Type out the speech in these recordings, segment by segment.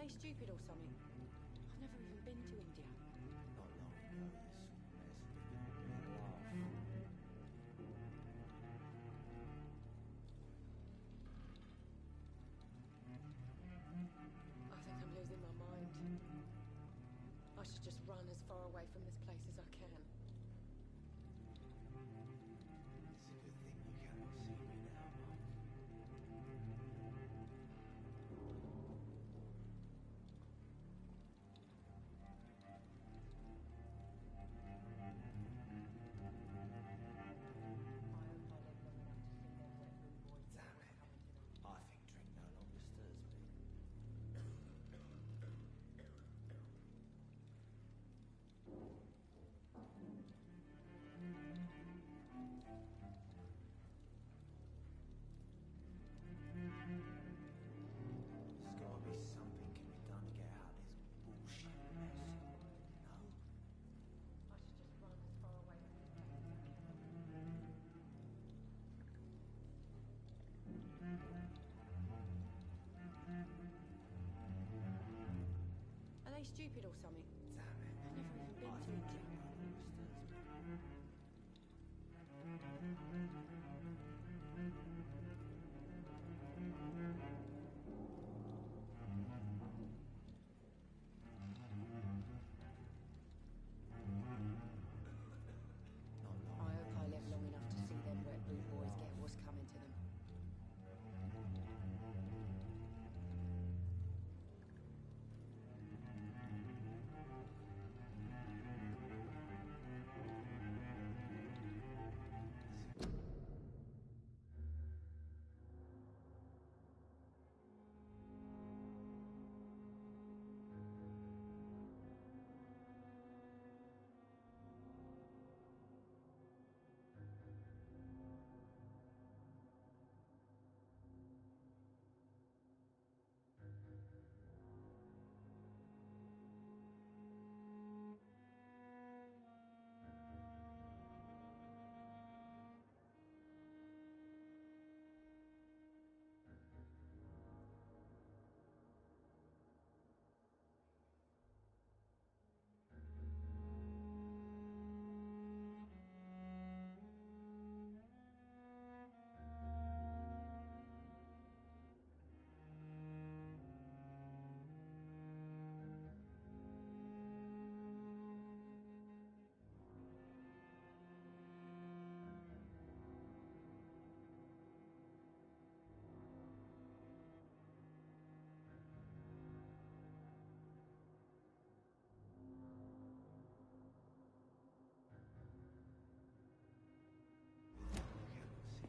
they stupid or something? I've never even been to India. Not long ago, this mess had a laugh. I think I'm losing my mind. I should just run as far away from this place as I can. It's a good thing you cannot see me now, Mum. Damn it. I think drink no longer stirs me. There's gotta be something can be done to get out of this bullshit mess. No? I should just run as far away from this place as I can. Are they stupid or something? Damn it. I've never even been I to think India. drink no longer stirs me. Not long. I hope I live long enough to see them wet boot boys get what's coming to them.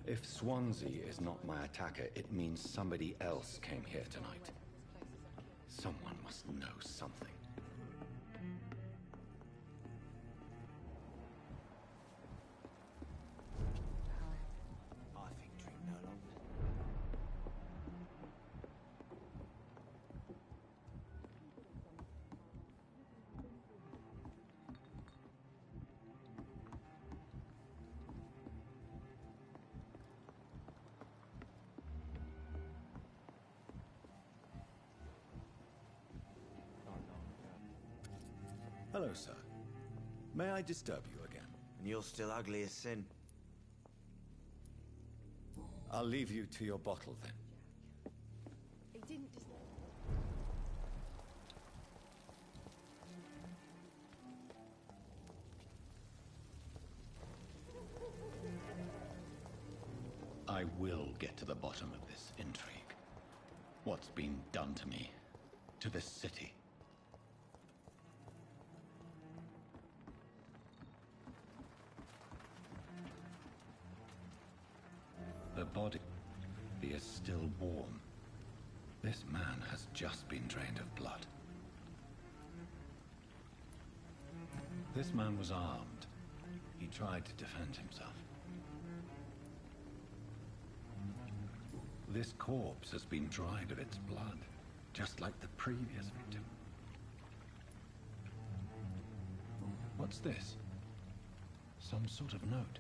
If Swansea is not my attacker, it means somebody else came here tonight. Someone must know something. I think drink no longer. Hello, sir. May I disturb you again? And you're still ugly as sin. I'll leave you to your bottle then. He didn't deserve it. I will get to the bottom of this intrigue. What's been done to me, to this city. The body is still warm. This man has just been drained of blood. This man was armed. He tried to defend himself. This corpse has been dried of its blood, just like the previous victim. What's this? Some sort of note.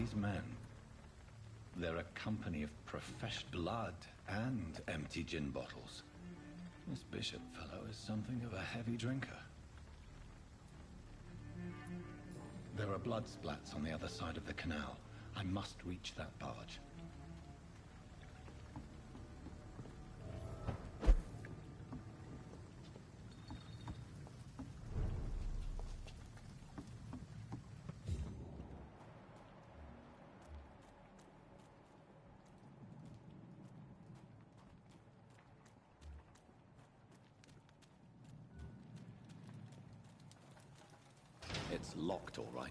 these men? They're a company of professional blood and empty gin bottles. This Bishop fellow is something of a heavy drinker. There are blood splats on the other side of the canal. I must reach that barge. It's locked, all right.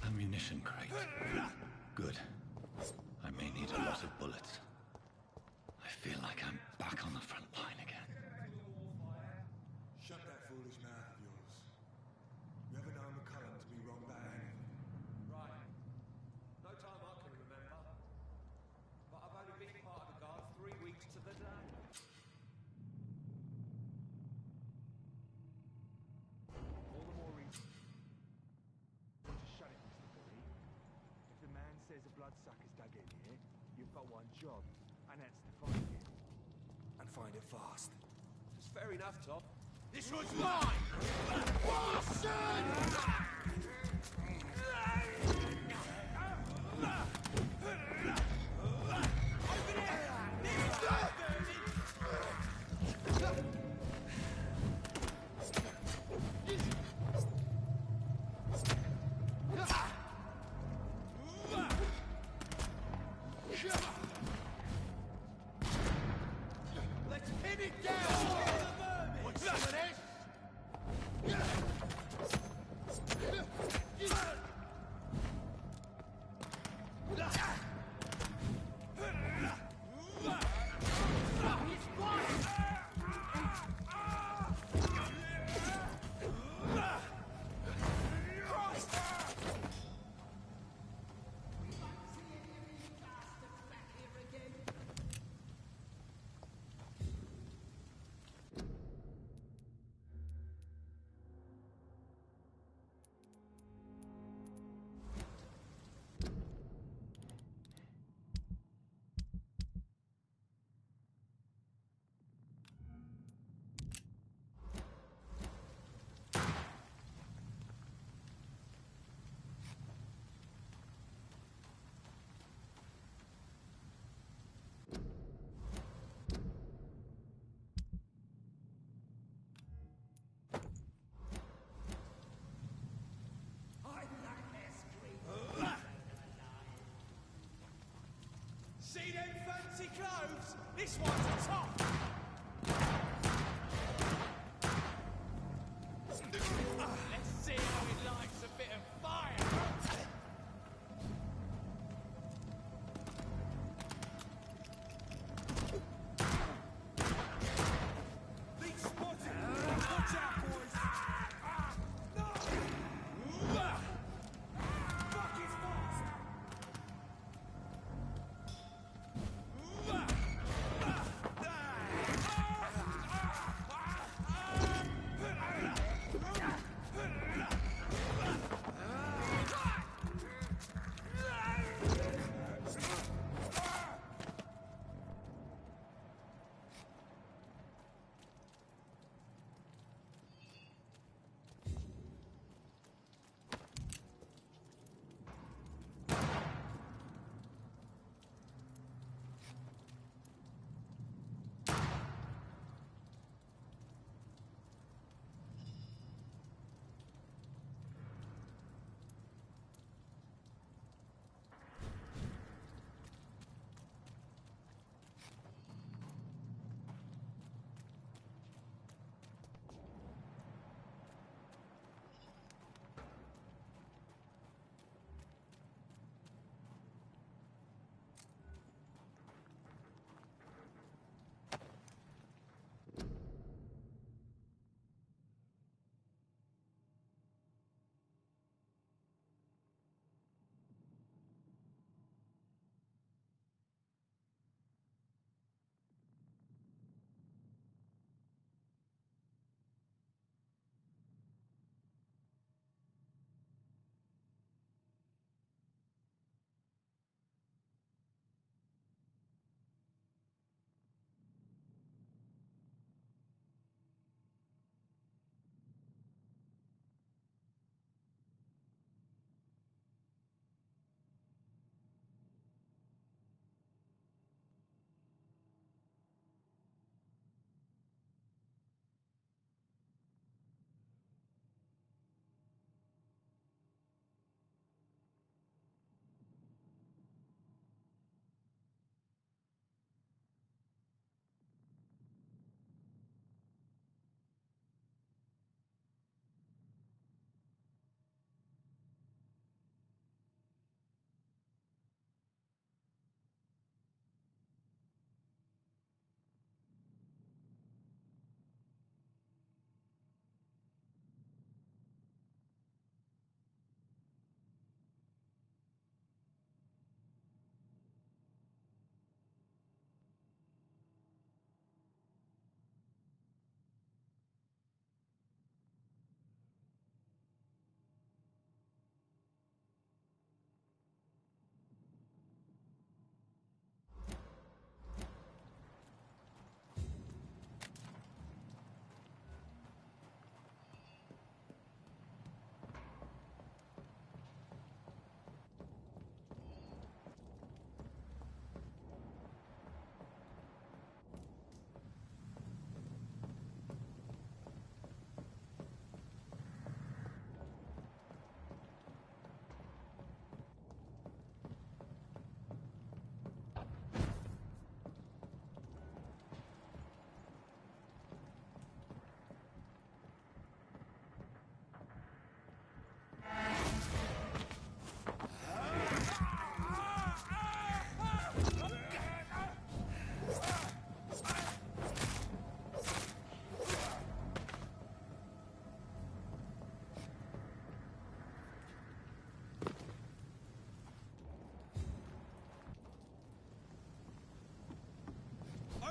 Ammunition crate. Good. I may need a lot of bullets. I feel like I'm back on the front line again. Shut that foolish mouth of yours. You haven't known McCullum to be wrong about anything. Right. No time I can remember. But I've only been part of the guard 3 weeks to the day. All the more reason to shut it, Mr. Billy. If the man says a bloodsucker's dug in here, you've got one job, and that's to find it. And find it fast. It's fair enough, Tom. This was mine! Let's pin it down! What's up with this? See them fancy clothes? This one's a top! Let's see how it likes a bit of fire! Big spotted! Watch out, boys! No! Fuck is fast!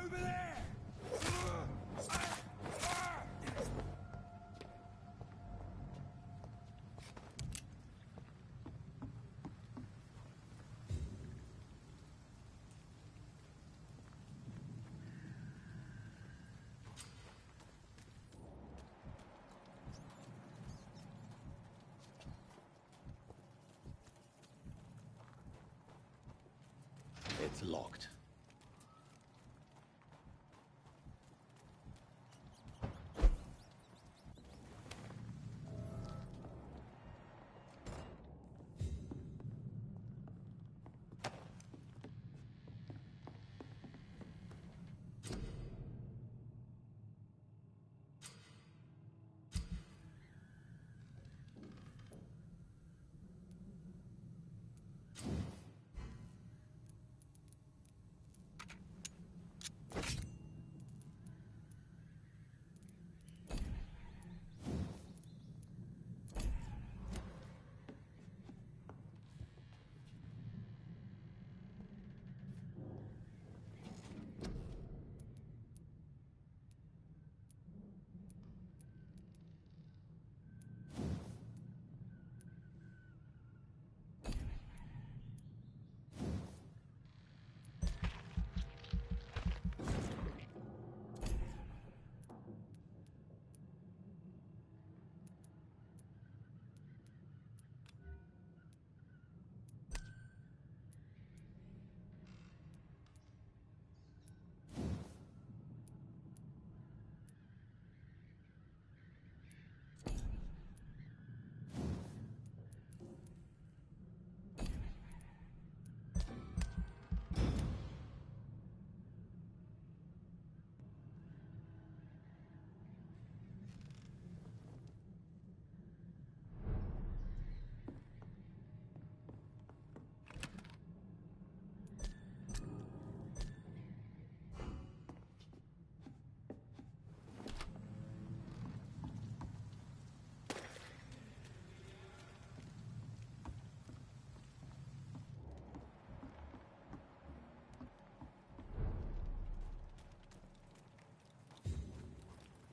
Over there! It's locked.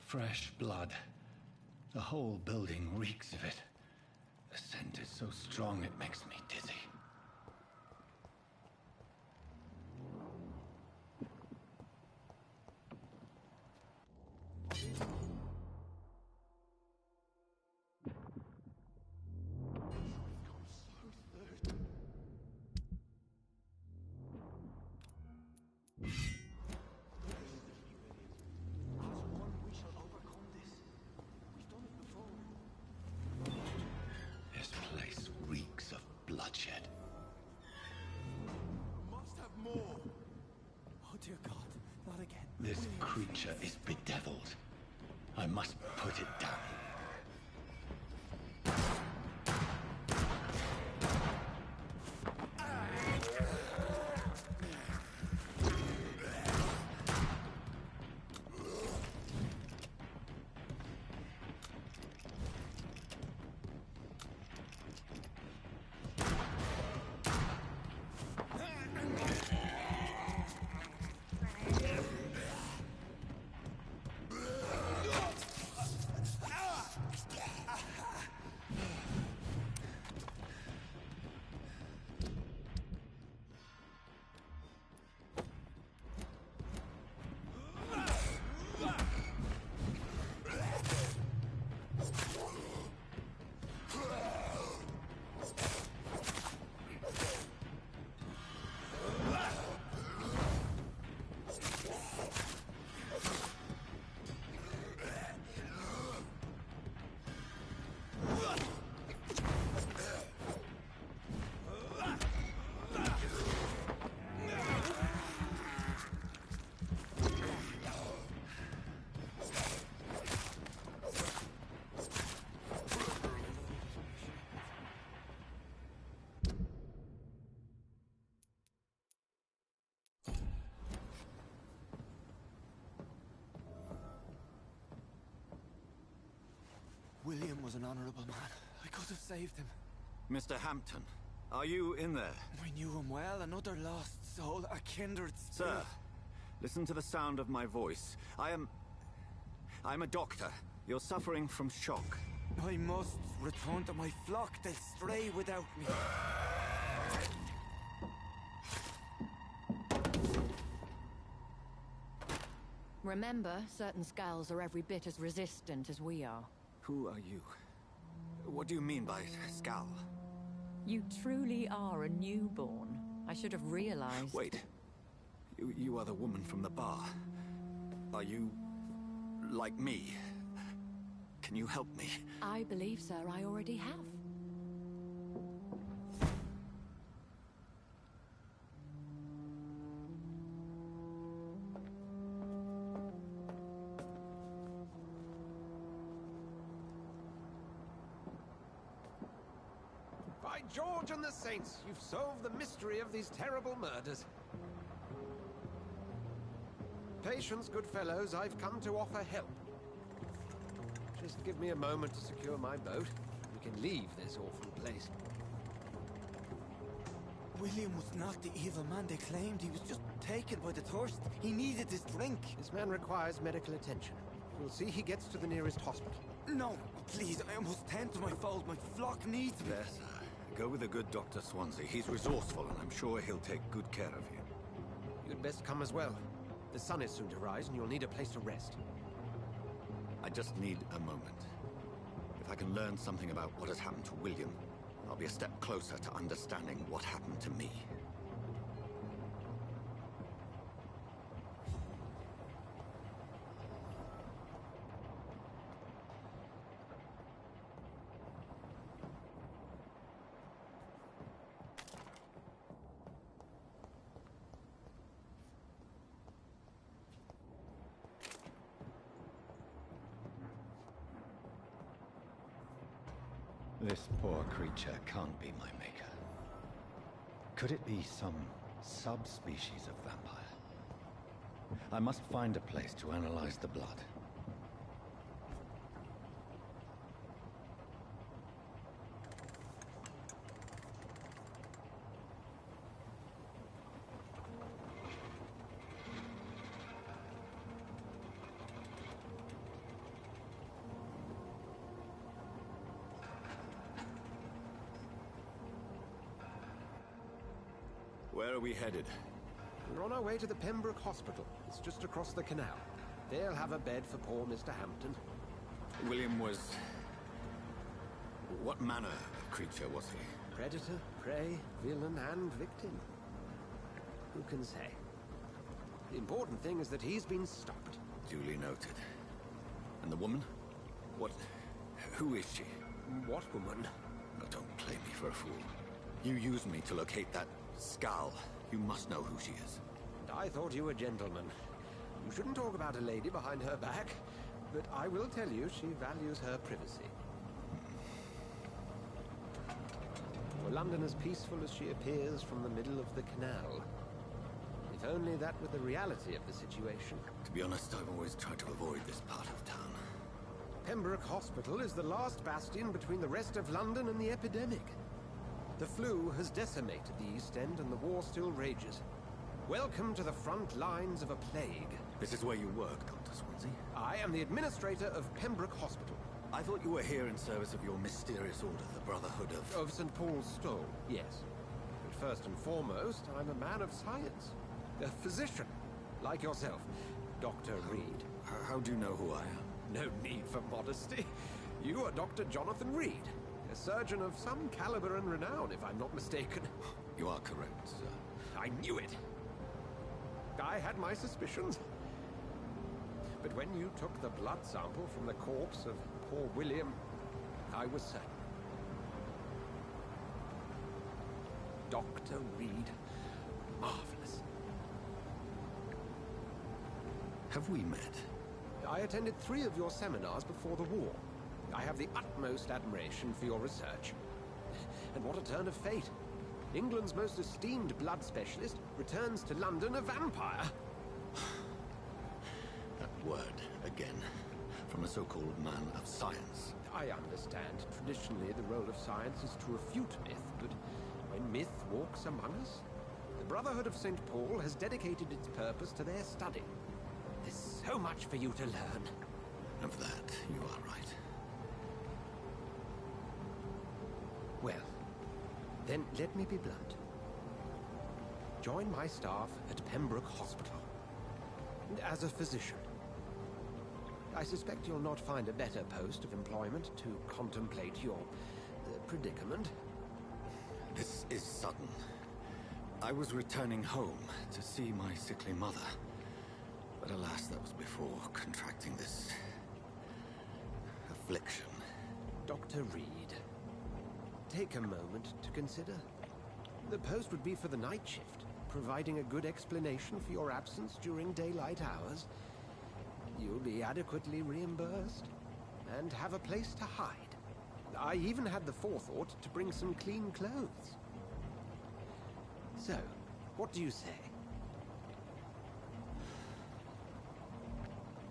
Fresh blood. The whole building reeks of it. The scent is so strong it makes me dizzy. This place reeks of bloodshed. Must have more. Oh dear God, not again. This creature is bedeviled. I must put it down. William was an honorable man. I could have saved him. Mr. Hampton, are you in there? I knew him well, another lost soul, a kindred Sir, spirit. Listen to the sound of my voice. I'm a doctor. You're suffering from shock. I must return to my flock. They'll stray without me. Remember, certain skulls are every bit as resistant as we are. Who are you? What do you mean by Skal? You truly are a newborn. I should have realized. Wait. You are the woman from the bar. Are you... like me? Can you help me? I believe, sir, I already have. By George and the Saints, you've solved the mystery of these terrible murders. Patience, good fellows, I've come to offer help. Just give me a moment to secure my boat. We can leave this awful place. William was not the evil man they claimed. He was just taken by the thirst. He needed this drink. This man requires medical attention. We'll see he gets to the nearest hospital. No, please, I must tend to my fold. My flock needs me. Yes, go with the good Dr. Swansea. He's resourceful, and I'm sure he'll take good care of you. You'd best come as well. The sun is soon to rise, and you'll need a place to rest. I just need a moment. If I can learn something about what has happened to William, I'll be a step closer to understanding what happened to me. This poor creature can't be my maker. Could it be some subspecies of vampire? I must find a place to analyze the blood. Where are we headed? We're on our way to the Pembroke Hospital. It's just across the canal. They'll have a bed for poor Mr. Hampton. William was... what manner of creature was he? Predator, prey, villain, and victim. Who can say? The important thing is that he's been stopped. Duly noted. And the woman? What... who is she? What woman? Oh, don't play me for a fool. You used me to locate that Skal. You must know who she is. And I thought you a gentleman. You shouldn't talk about a lady behind her back, but I will tell you she values her privacy. For London as peaceful as she appears from the middle of the canal. If only that were the reality of the situation. To be honest, I've always tried to avoid this part of town. Pembroke Hospital is the last bastion between the rest of London and the epidemic. The flu has decimated the East End and the war still rages. Welcome to the front lines of a plague. This is where you work, Dr. Swansea? I am the administrator of Pembroke Hospital. I thought you were here in service of your mysterious order, the Brotherhood of... Of St. Paul's Stole, yes. But first and foremost, I'm a man of science. A physician, like yourself, Dr. Reed. How do you know who I am? No need for modesty. You are Dr. Jonathan Reed, a surgeon of some caliber and renown, if I'm not mistaken. You are correct, sir. I knew it. I had my suspicions. But when you took the blood sample from the corpse of poor William, I was certain. Dr. Reed. Marvelous. Have we met? I attended 3 of your seminars before the war. I have the utmost admiration for your research. And what a turn of fate. England's most esteemed blood specialist returns to London a vampire. That word, again, from a so-called man of science. I understand. Traditionally, the role of science is to refute myth, but when myth walks among us, the Brotherhood of St. Paul has dedicated its purpose to their study. There's so much for you to learn. Of that, you are right. Well, then let me be blunt. Join my staff at Pembroke Hospital. As a physician. I suspect you'll not find a better post of employment to contemplate your predicament. This is sudden. I was returning home to see my sickly mother. But alas, that was before contracting this affliction. Dr. Reed, take a moment to consider. The post would be for the night shift, providing a good explanation for your absence during daylight hours. You'll be adequately reimbursed, and have a place to hide. I even had the forethought to bring some clean clothes. So, what do you say?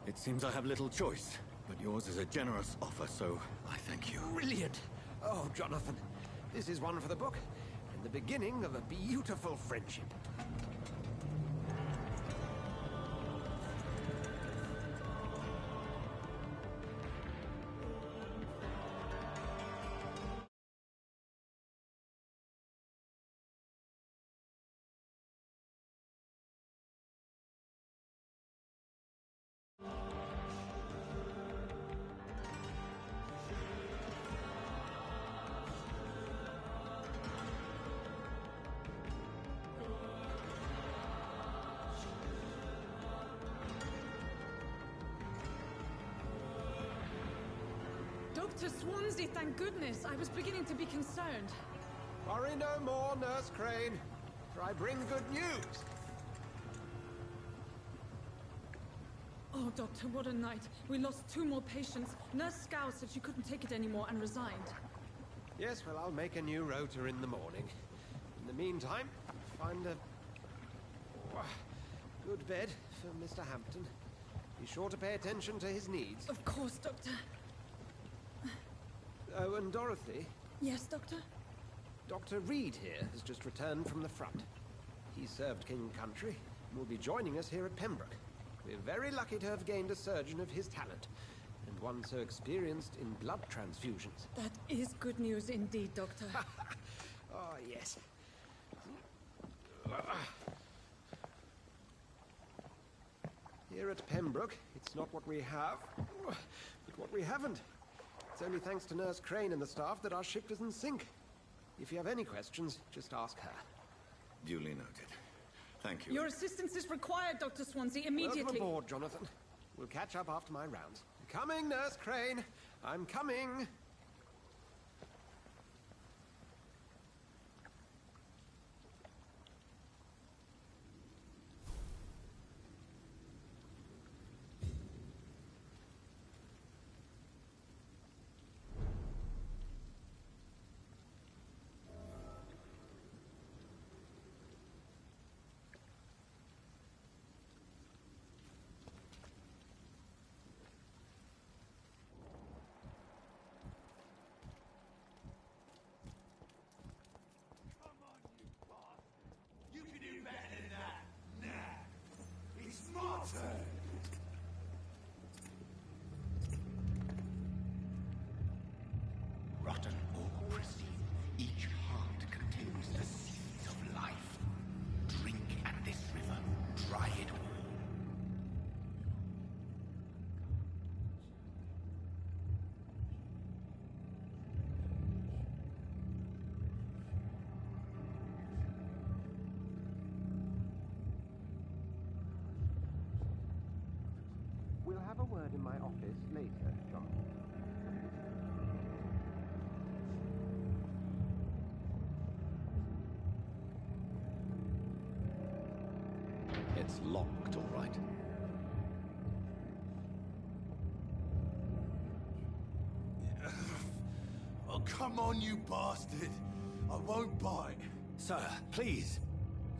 It seems I have little choice, but yours is a generous offer, so I thank you. Brilliant! Oh, Jonathan, this is one for the book, and the beginning of a beautiful friendship. Dr. Swansea, thank goodness. I was beginning to be concerned. Worry no more, Nurse Crane, for I bring good news. Oh, Doctor, what a night. We lost 2 more patients. Nurse Scow said she couldn't take it anymore and resigned. Yes, well, I'll make a new rota in the morning. In the meantime, find a good bed for Mr. Hampton. Be sure to pay attention to his needs. Of course, Doctor. Oh, and Dorothy, Yes, Doctor? Dr. Reed here has just returned from the front. He served King Country and will be joining us here at Pembroke. We're very lucky to have gained a surgeon of his talent, and one so experienced in blood transfusions. That is good news indeed, Doctor. Oh, yes. Here at Pembroke, it's not what we have, but what we haven't. It's only thanks to Nurse Crane and the staff that our ship doesn't sink. If you have any questions, just ask her. Duly noted. Thank you. Your assistance is required, Dr. Swansea, immediately. Welcome aboard, Jonathan. We'll catch up after my rounds. Coming, Nurse Crane. I'm coming. You can do better than that. Nah. It's my turn. Rotten or pristine, each heart contains the seeds of life. Drink at this river, dry it all. We'll have a word in my office later, Jonathan. It's locked, all right. Oh, come on, you bastard. I won't bite. Sir, please.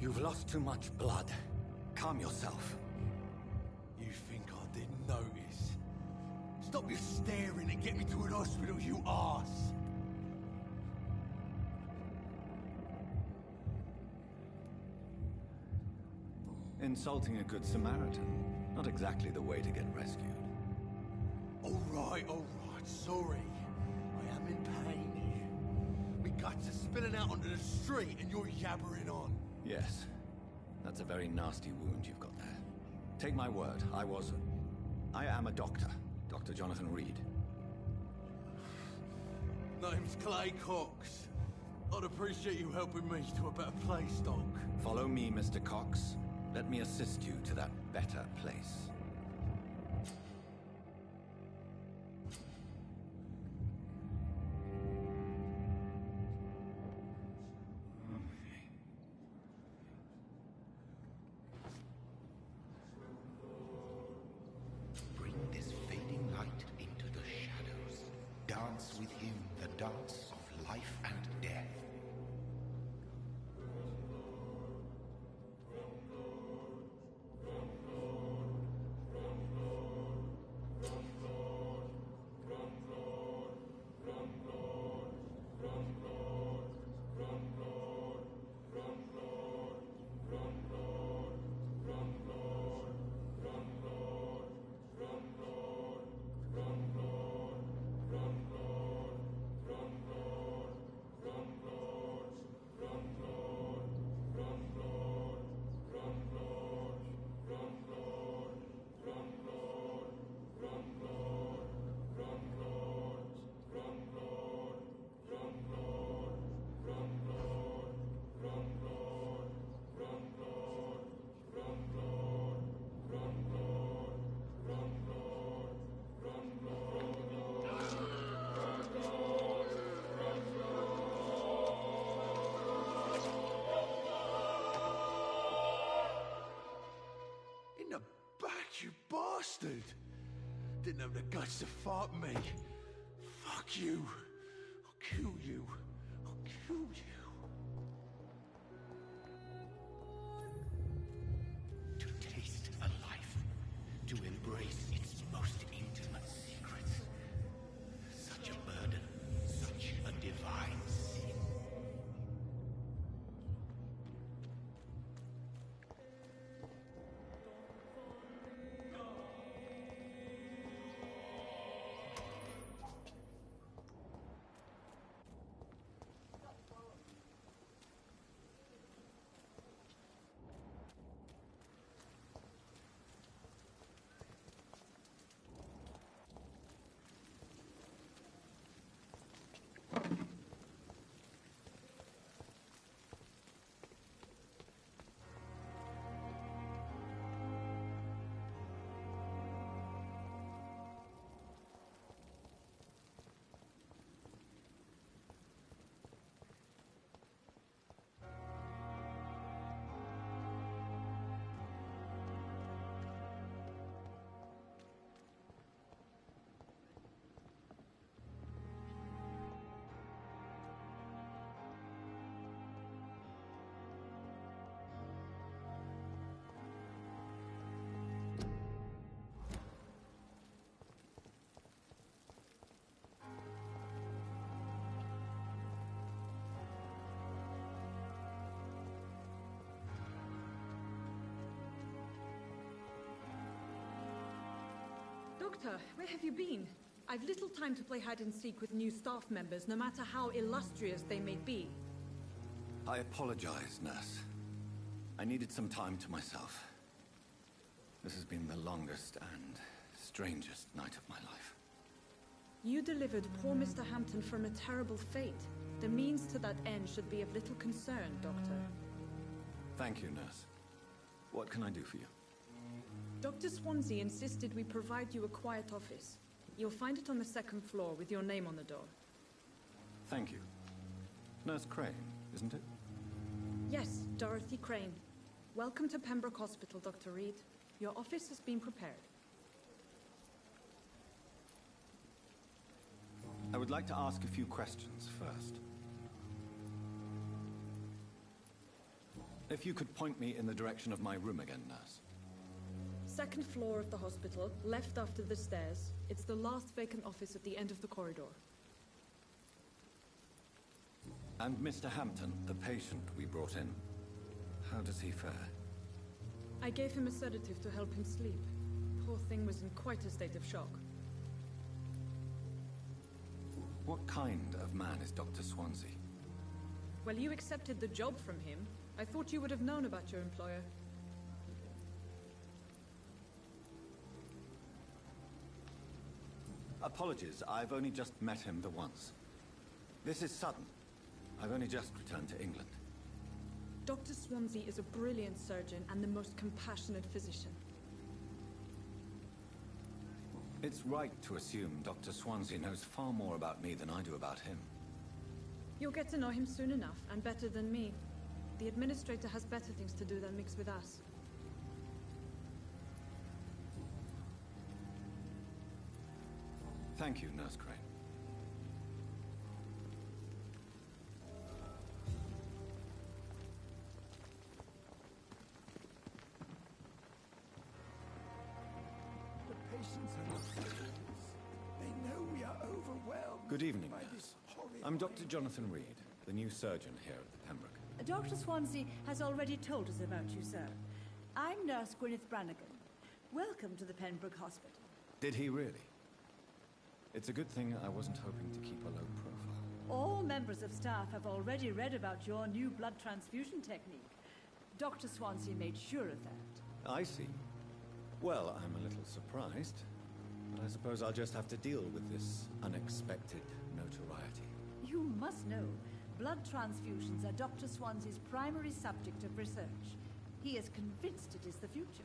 You've lost too much blood. Calm yourself. You think I didn't notice? Stop your staring and get me to an hospital, you arse! Insulting a good Samaritan. Not exactly the way to get rescued. All right, sorry. I am in pain. Me guts are spilling out onto the street and you're yabbering on. Yes. That's a very nasty wound you've got there. Take my word, I am a doctor. Dr. Jonathan Reed. Name's Clay Cox. I'd appreciate you helping me to a better place, Doc. Follow me, Mr. Cox. Let me assist you to that better place. Bring this fading light into the shadows. Dance with him the dance of life and death. In the back, you bastard! Didn't have the guts to fight me. Fuck you. I'll kill you. I'll kill you. To taste a life, to embrace its most intimate secrets. Such a burden, such a divine sin. Doctor, where have you been? I've little time to play hide and seek with new staff members, no matter how illustrious they may be. I apologize, nurse. I needed some time to myself. This has been the longest and strangest night of my life. You delivered poor Mr. Hampton from a terrible fate. The means to that end should be of little concern, Doctor. Thank you, nurse. What can I do for you? Dr. Swansea insisted we provide you a quiet office. You'll find it on the second floor with your name on the door. Thank you. Nurse Crane, isn't it? Yes, Dorothy Crane. Welcome to Pembroke Hospital, Dr. Reed. Your office has been prepared. I would like to ask a few questions first. If you could point me in the direction of my room again, nurse. Second floor of the hospital, left after the stairs. It's the last vacant office at the end of the corridor. And Mr. Hampton, the patient we brought in, how does he fare? I gave him a sedative to help him sleep. Poor thing was in quite a state of shock. What kind of man is Dr. Swansea? Well, you accepted the job from him. I thought you would have known about your employer. Apologies, I've only just met him the once. This is sudden. I've only just returned to England. Dr. Swansea is a brilliant surgeon and the most compassionate physician. It's right to assume Dr. Swansea knows far more about me than I do about him. You'll get to know him soon enough, and better than me. The administrator has better things to do than mix with us. Thank you, Nurse Crane. The patients are not fools. They know we are overwhelmed. Good evening, by nurse. this horrid I'm Dr. wave. Jonathan Reed, the new surgeon here at the Pembroke. Dr. Swansea has already told us about you, sir. I'm Nurse Gwyneth Brannigan. Welcome to the Pembroke Hospital. Did he really? It's a good thing I wasn't hoping to keep a low profile. All members of staff have already read about your new blood transfusion technique. Dr. Swansea made sure of that. I see. Well, I'm a little surprised, but I suppose I'll just have to deal with this unexpected notoriety. You must know, blood transfusions are Dr. Swansea's primary subject of research. He is convinced it is the future.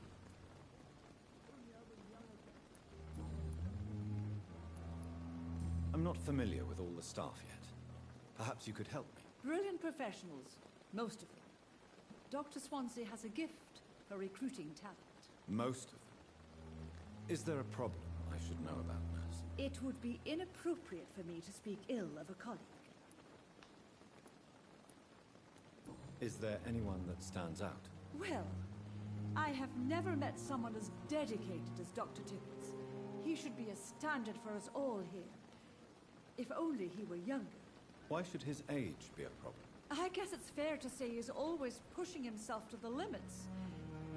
I'm not familiar with all the staff yet. Perhaps you could help me. Brilliant professionals, most of them. Dr. Swansea has a gift for recruiting talent. Most of them. Is there a problem I should know about, nurse? It would be inappropriate for me to speak ill of a colleague. Is there anyone that stands out? Well, I have never met someone as dedicated as Dr. Tippett. He should be a standard for us all here. If only he were younger. Why should his age be a problem? I guess it's fair to say he's always pushing himself to the limits.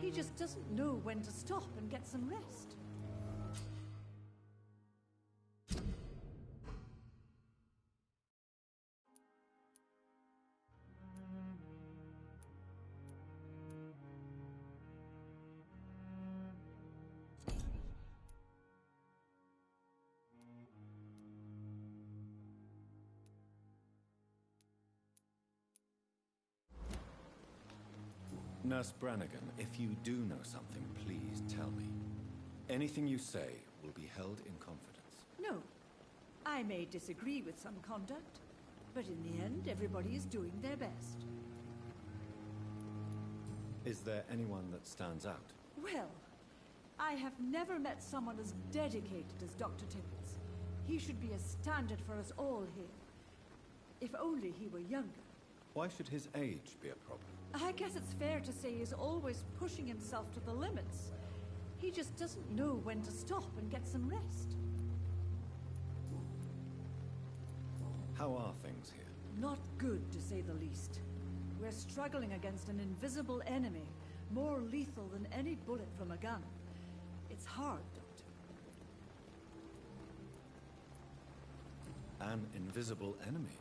He just doesn't know when to stop and get some rest. Nurse Brannigan, if you do know something, please tell me. Anything you say will be held in confidence. No. I may disagree with some conduct, but in the end, everybody is doing their best. Is there anyone that stands out? Well, I have never met someone as dedicated as Dr. Tippett. He should be a standard for us all here. If only he were younger. Why should his age be a problem? I guess it's fair to say he's always pushing himself to the limits. He just doesn't know when to stop and get some rest. How are things here? Not good, to say the least. We're struggling against an invisible enemy, more lethal than any bullet from a gun. It's hard, Doctor. An invisible enemy?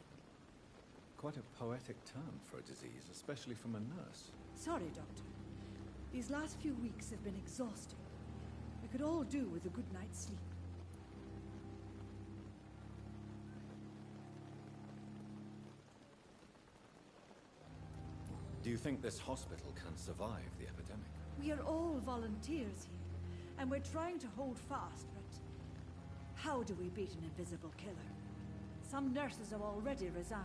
Quite a poetic term for a disease, especially from a nurse. Sorry, Doctor. These last few weeks have been exhausting. We could all do with a good night's sleep. Do you think this hospital can survive the epidemic? We are all volunteers here, and we're trying to hold fast, but how do we beat an invisible killer? Some nurses have already resigned.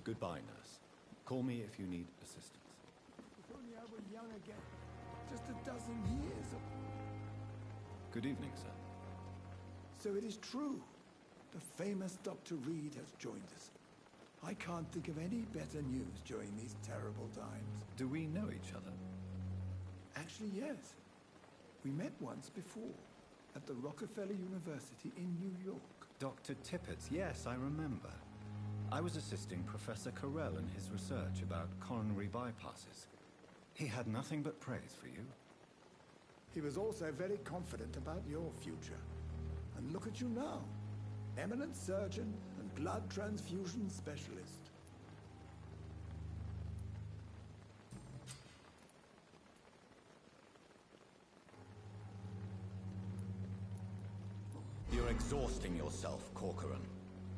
Goodbye, nurse. Call me if you need assistance. If only I were young again. Just a dozen years of... Good evening, sir. So it is true. The famous Dr. Reed has joined us. I can't think of any better news during these terrible times. Do we know each other? Actually, yes. We met once before. at the Rockefeller University in New York. Dr. Tippett, yes, I remember. I was assisting Professor Carell in his research about coronary bypasses. He had nothing but praise for you. He was also very confident about your future. And look at you now. Eminent surgeon and blood transfusion specialist. You're exhausting yourself, Corcoran.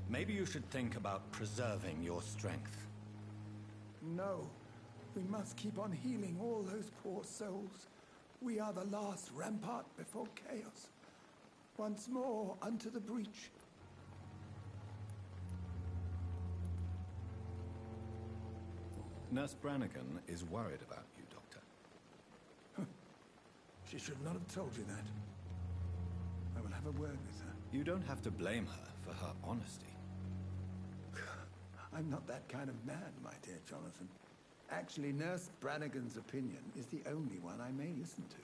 Maybe you should think about preserving your strength. No. We must keep on healing all those poor souls. We are the last rampart before chaos. Once more, unto the breach. Nurse Brannigan is worried about you, Doctor. She should not have told you that. I will have a word with her. You don't have to blame her for her honesty. I'm not that kind of man, my dear Jonathan. Actually, Nurse Brannigan's opinion is the only one I may listen to.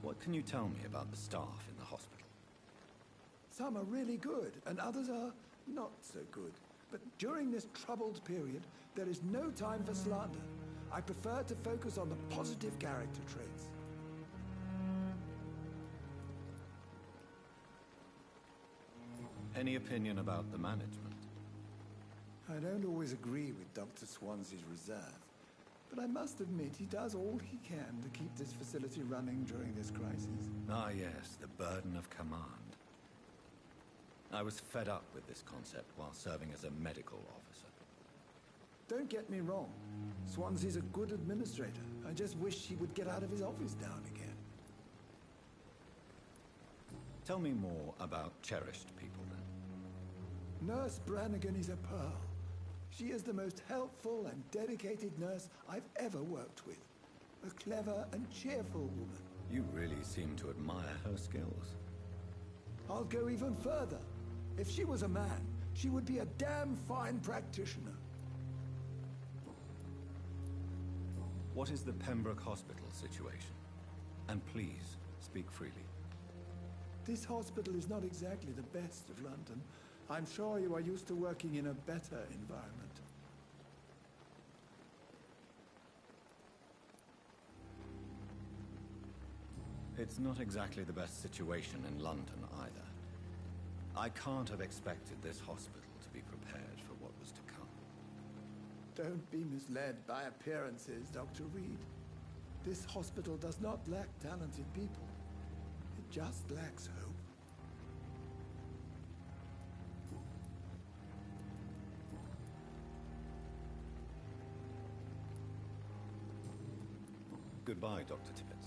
What can you tell me about the staff in the hospital? Some are really good, and others are not so good. But during this troubled period, there is no time for slander. I prefer to focus on the positive character traits. Any opinion about the management? I don't always agree with Dr. Swansea's reserve, but I must admit he does all he can to keep this facility running during this crisis. Ah, yes, the burden of command. I was fed up with this concept while serving as a medical officer. Don't get me wrong. Swansea's a good administrator. I just wish he would get out of his office down again. Tell me more about cherished people, then. Nurse Brannigan is a pearl. She is the most helpful and dedicated nurse I've ever worked with. A clever and cheerful woman. You really seem to admire her skills. I'll go even further. If she was a man, she would be a damn fine practitioner. What is the Pembroke Hospital situation? And please, speak freely. This hospital is not exactly the best of London. I'm sure you are used to working in a better environment. It's not exactly the best situation in London either. I can't have expected this hospital to be prepared for what was to come. Don't be misled by appearances, Dr. Reed. This hospital does not lack talented people. It just lacks hope. Goodbye, Dr. Tippett.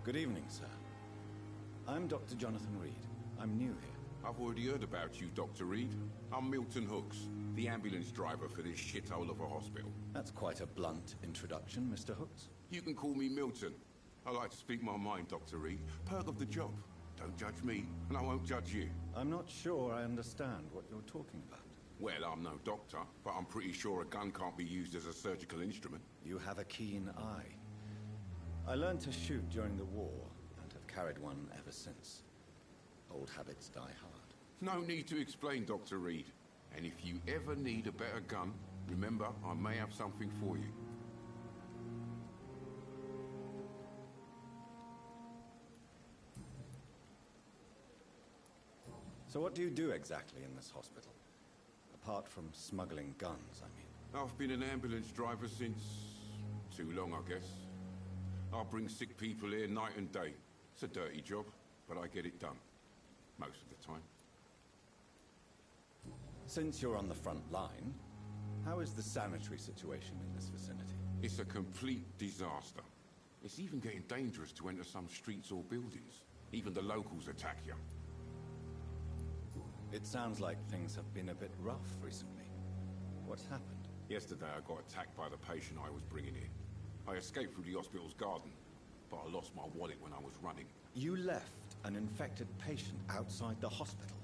Good evening, sir. I'm Dr. Jonathan Reed. I'm new here. I've already heard about you, Dr. Reed. I'm Milton Hooks, the ambulance driver for this shithole of a hospital. That's quite a blunt introduction, Mr. Hooks. You can call me Milton. I like to speak my mind, Dr. Reed. Perk of the job. Don't judge me, and I won't judge you. I'm not sure I understand what you're talking about. Well, I'm no doctor, but I'm pretty sure a gun can't be used as a surgical instrument. You have a keen eye. I learned to shoot during the war, and have carried one ever since. Old habits die hard. No need to explain, Dr. Reed. And if you ever need a better gun, remember, I may have something for you. So what do you do exactly in this hospital? Apart from smuggling guns, I mean. I've been an ambulance driver since... too long, I guess. I bring sick people here night and day. It's a dirty job, but I get it done. Most of the time. Since you're on the front line, how is the sanitary situation in this vicinity? It's a complete disaster. It's even getting dangerous to enter some streets or buildings. Even the locals attack you. It sounds like things have been a bit rough recently. What's happened? Yesterday I got attacked by the patient I was bringing in. I escaped through the hospital's garden, but I lost my wallet when I was running. You left an infected patient outside the hospital?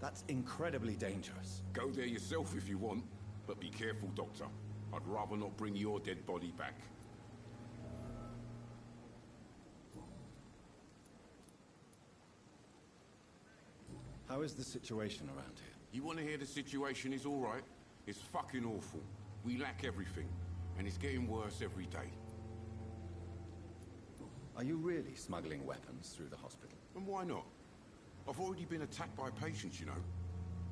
That's incredibly dangerous. Go there yourself if you want, but be careful, Doctor. I'd rather not bring your dead body back. How is the situation around here? You want to hear the situation is all right? It's fucking awful. We lack everything, and it's getting worse every day. Are you really smuggling weapons through the hospital? And why not? I've already been attacked by patients, you know.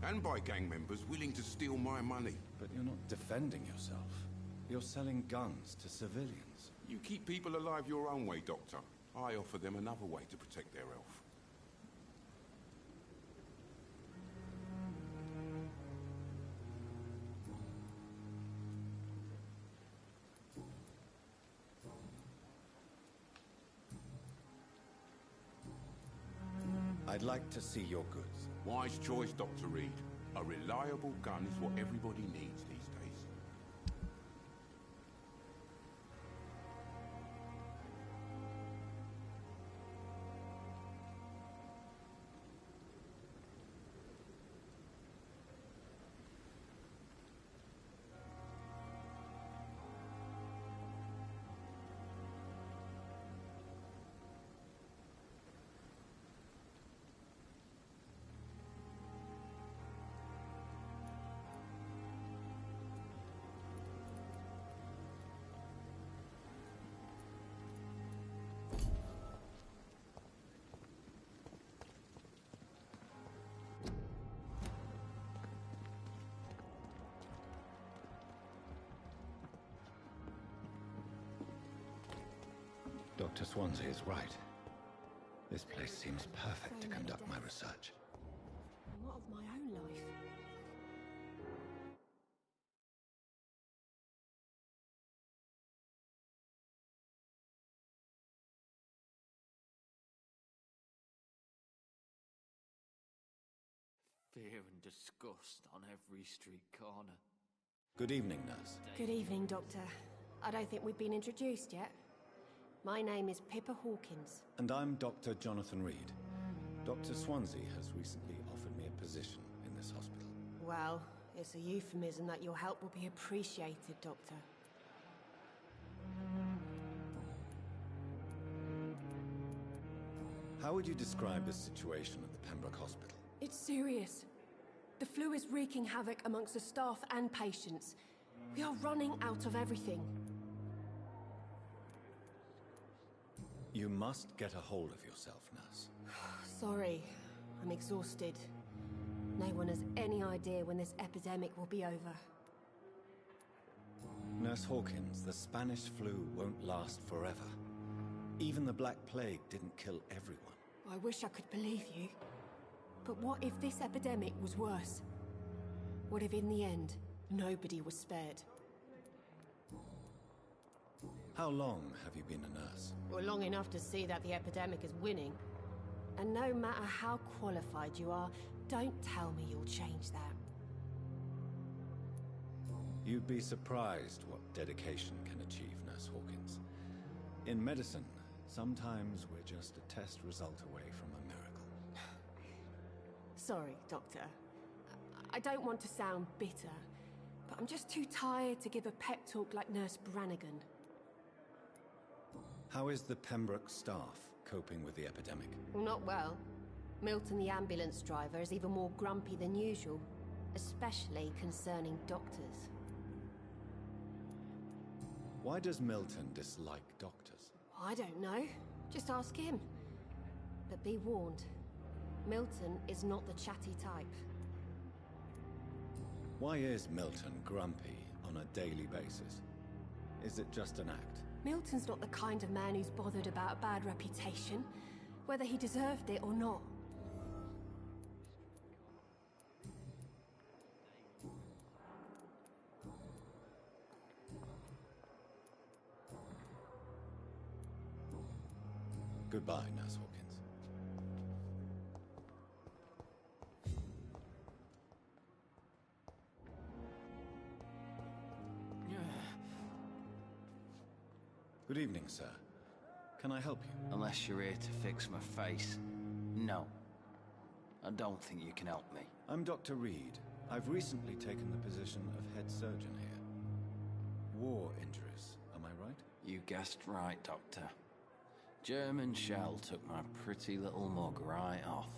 And by gang members willing to steal my money. But you're not defending yourself. You're selling guns to civilians. You keep people alive your own way, Doctor. I offer them another way to protect their health. I'd like to see your goods. Wise choice, Dr. Reed. A reliable gun is what everybody needs these days. Dr. Swansea is right. This place seems perfect to conduct my research. And what of my own life? Fear and disgust on every street corner. Good evening, nurse. Good evening, Doctor. I don't think we've been introduced yet. My name is Pippa Hawkins. And I'm Dr. Jonathan Reed. Dr. Swansea has recently offered me a position in this hospital. Well, it's a euphemism that your help will be appreciated, Doctor. How would you describe the situation at the Pembroke Hospital? It's serious. The flu is wreaking havoc amongst the staff and patients. We are running out of everything. You must get a hold of yourself, nurse. Sorry, I'm exhausted. No one has any idea when this epidemic will be over. Nurse Hawkins, the Spanish flu won't last forever. Even the Black Plague didn't kill everyone. I wish I could believe you. But what if this epidemic was worse? What if in the end, nobody was spared? How long have you been a nurse? Well, long enough to see that the epidemic is winning. And no matter how qualified you are, don't tell me you'll change that. You'd be surprised what dedication can achieve, Nurse Hawkins. In medicine, sometimes we're just a test result away from a miracle. Sorry, Doctor. I don't want to sound bitter, but I'm just too tired to give a pep talk like Nurse Brannigan. How is the Pembroke staff coping with the epidemic? Well, not well. Milton, the ambulance driver, is even more grumpy than usual, especially concerning doctors. Why does Milton dislike doctors? I don't know. Just ask him. But be warned, Milton is not the chatty type. Why is Milton grumpy on a daily basis? Is it just an act? Milton's not the kind of man who's bothered about a bad reputation, whether he deserved it or not. Goodbye, Nurse Hawkins. Good evening, sir. Can I help you? Unless you're here to fix my face. No. I don't think you can help me. I'm Dr. Reed. I've recently taken the position of head surgeon here. War injuries, am I right? You guessed right, Doctor. German shell took my pretty little mug right off.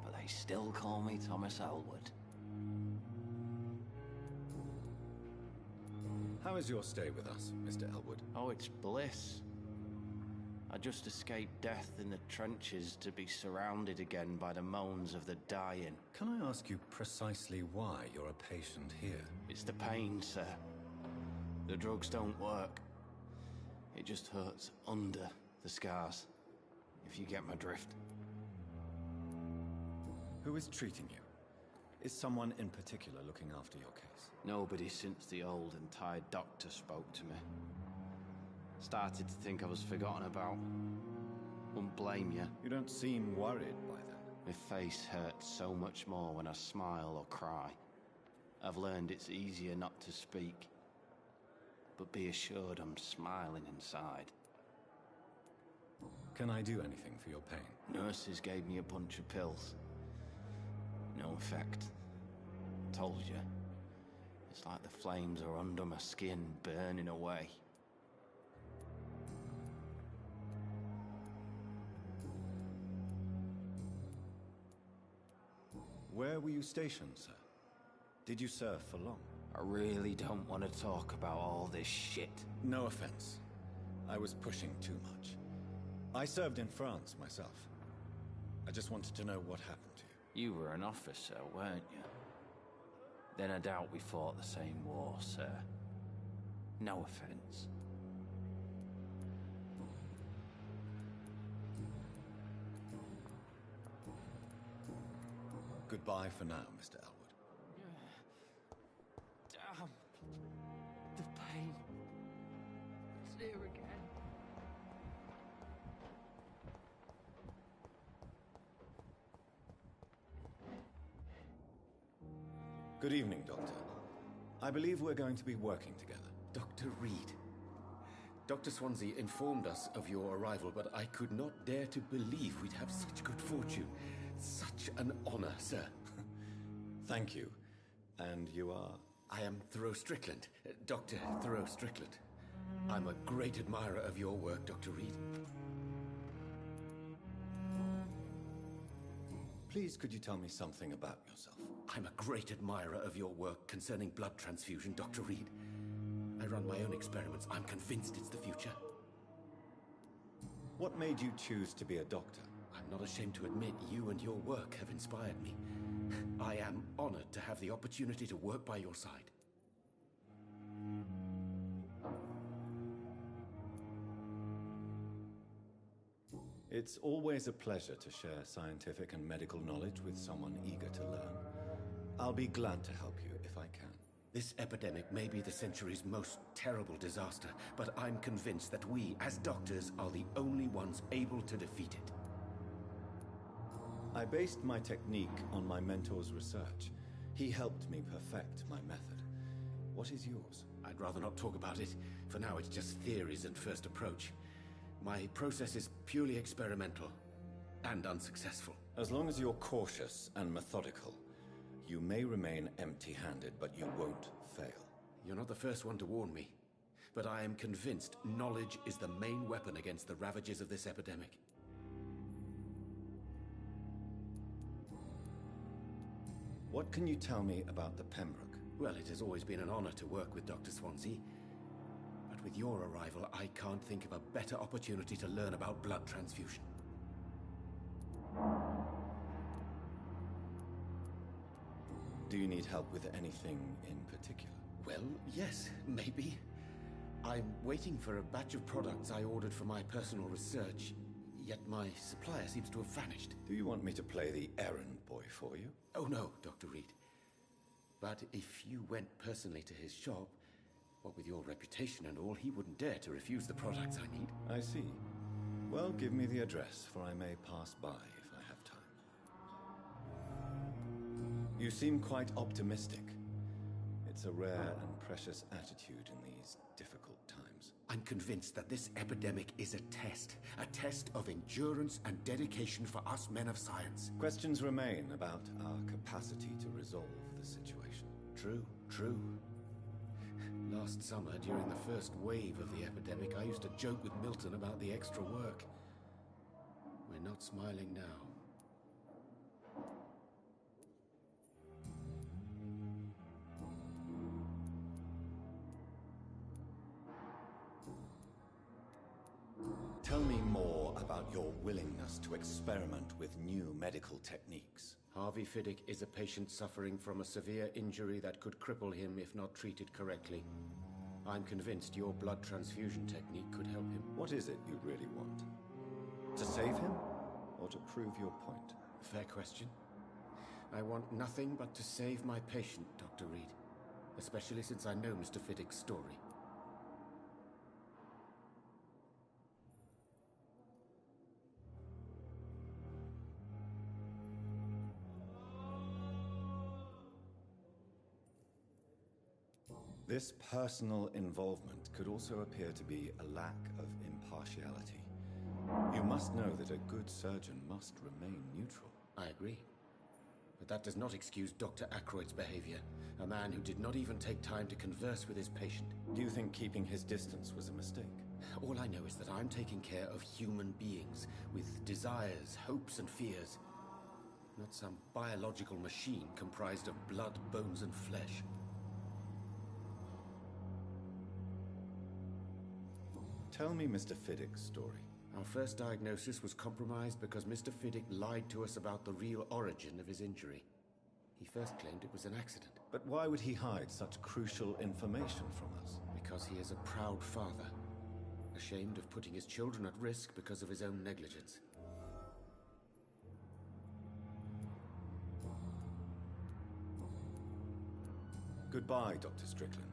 But they still call me Thomas Elwood. How is your stay with us, Mr. Elwood? Oh, it's bliss. I just escaped death in the trenches to be surrounded again by the moans of the dying. Can I ask you precisely why you're a patient here? It's the pain, sir. The drugs don't work. It just hurts under the scars, if you get my drift. Who is treating you? Is someone in particular looking after your case? Nobody since the old and tired doctor spoke to me. Started to think I was forgotten about. Wouldn't blame you. You don't seem worried by that. My face hurts so much more when I smile or cry. I've learned it's easier not to speak. But be assured I'm smiling inside. Can I do anything for your pain? Nurses gave me a bunch of pills. No effect. Told you. It's like the flames are under my skin, burning away. Where were you stationed, sir? Did you serve for long? I really don't want to talk about all this shit. No offense. I was pushing too much. I served in France myself. I just wanted to know what happened to you. You were an officer, weren't you? Then I doubt we fought the same war, sir. No offense. Goodbye for now, Mr. Elwood. Damn. The pain. It's here again. Good evening, Doctor. I believe we're going to be working together. Dr. Reed. Dr. Swansea informed us of your arrival, but I could not dare to believe we'd have such good fortune. Such an honor, sir. Thank you. And you are? I am Thoreau Strickland, Dr. Thoreau Strickland. I'm a great admirer of your work, Dr. Reed. Please, could you tell me something about yourself? I'm a great admirer of your work concerning blood transfusion, Dr. Reed. I run my own experiments. I'm convinced it's the future. What made you choose to be a doctor? I'm not ashamed to admit you and your work have inspired me. I am honored to have the opportunity to work by your side. It's always a pleasure to share scientific and medical knowledge with someone eager to learn. I'll be glad to help you if I can. This epidemic may be the century's most terrible disaster, but I'm convinced that we, as doctors, are the only ones able to defeat it. I based my technique on my mentor's research. He helped me perfect my method. What is yours? I'd rather not talk about it. For now, it's just theories and first approach. My process is purely experimental and unsuccessful. As long as you're cautious and methodical, you may remain empty-handed, but you won't fail. You're not the first one to warn me, but I am convinced knowledge is the main weapon against the ravages of this epidemic. What can you tell me about the Pembroke? Well, it has always been an honor to work with Dr. Swansea. But with your arrival, I can't think of a better opportunity to learn about blood transfusion. Do you need help with anything in particular? Well, yes, maybe. I'm waiting for a batch of products I ordered for my personal research, yet my supplier seems to have vanished. Do you want me to play the errand boy for you? Oh no, Dr. Reed. But if you went personally to his shop, what with your reputation and all, he wouldn't dare to refuse the products I need. I see. Well, give me the address, for I may pass by if I have time. You seem quite optimistic. It's a rare and precious attitude in these difficult times. I'm convinced that this epidemic is a test of endurance and dedication for us men of science. Questions remain about our capacity to resolve the situation. True. Last summer, during the first wave of the epidemic, I used to joke with Milton about the extra work. We're not smiling now. Tell me more about your willingness to experiment with new medical techniques. Harvey Fiddick is a patient suffering from a severe injury that could cripple him if not treated correctly. I'm convinced your blood transfusion technique could help him. What is it you really want? To save him, or to prove your point? Fair question. I want nothing but to save my patient, Dr. Reed. Especially since I know Mr. Fiddick's story. This personal involvement could also appear to be a lack of impartiality. You must know that a good surgeon must remain neutral. I agree. But that does not excuse Dr. Ackroyd's behavior. A man who did not even take time to converse with his patient. Do you think keeping his distance was a mistake? All I know is that I'm taking care of human beings with desires, hopes, and fears. Not some biological machine comprised of blood, bones, and flesh. Tell me Mr. Fiddick's story. Our first diagnosis was compromised because Mr. Fiddick lied to us about the real origin of his injury. He first claimed it was an accident. But why would he hide such crucial information from us? Because he is a proud father, ashamed of putting his children at risk because of his own negligence. Goodbye, Dr. Strickland.